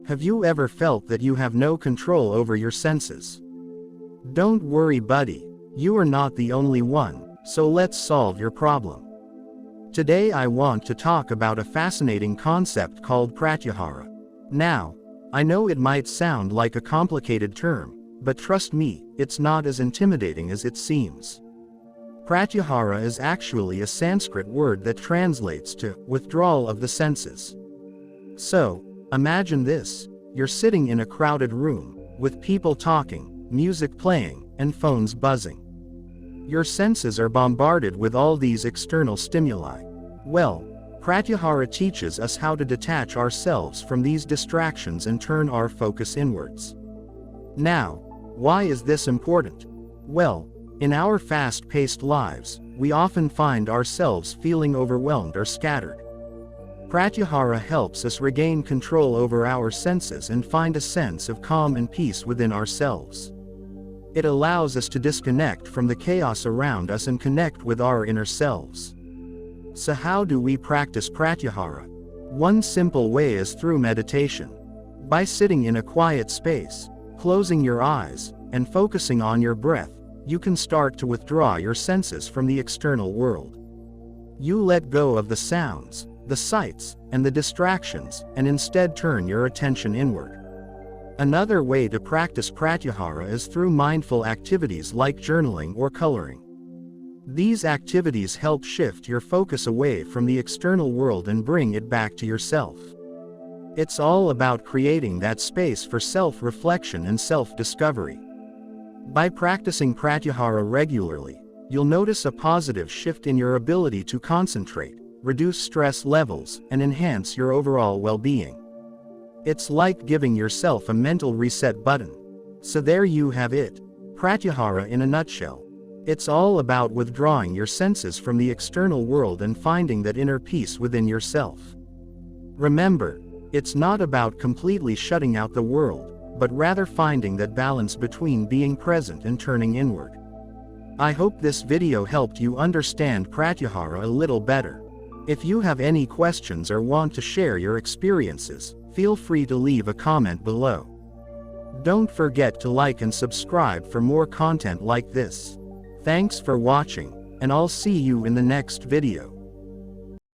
Have you ever felt that you have no control over your senses? Don't worry, buddy. You are not the only one, so let's solve your problem. Today I want to talk about a fascinating concept called pratyahara. Now, I know it might sound like a complicated term, but trust me, it's not as intimidating as it seems. Pratyahara is actually a Sanskrit word that translates to withdrawal of the senses. So, imagine this: you're sitting in a crowded room, with people talking, music playing, and phones buzzing. Your senses are bombarded with all these external stimuli. Well, Pratyahara teaches us how to detach ourselves from these distractions and turn our focus inwards. Now, why is this important? Well, in our fast-paced lives, we often find ourselves feeling overwhelmed or scattered. Pratyahara helps us regain control over our senses and find a sense of calm and peace within ourselves. It allows us to disconnect from the chaos around us and connect with our inner selves. So how do we practice pratyahara? One simple way is through meditation. By sitting in a quiet space, closing your eyes, and focusing on your breath, you can start to withdraw your senses from the external world. You let go of the sounds, the sights, and the distractions, and instead turn your attention inward. Another way to practice pratyahara is through mindful activities like journaling or coloring. These activities help shift your focus away from the external world and bring it back to yourself. It's all about creating that space for self-reflection and self-discovery. By practicing pratyahara regularly, you'll notice a positive shift in your ability to concentrate, reduce stress levels, and enhance your overall well-being. It's like giving yourself a mental reset button. So there you have it, pratyahara in a nutshell. It's all about withdrawing your senses from the external world and finding that inner peace within yourself. Remember, it's not about completely shutting out the world, but rather finding that balance between being present and turning inward. I hope this video helped you understand pratyahara a little better. If you have any questions or want to share your experiences, feel free to leave a comment below. Don't forget to like and subscribe for more content like this. Thanks for watching, and I'll see you in the next video.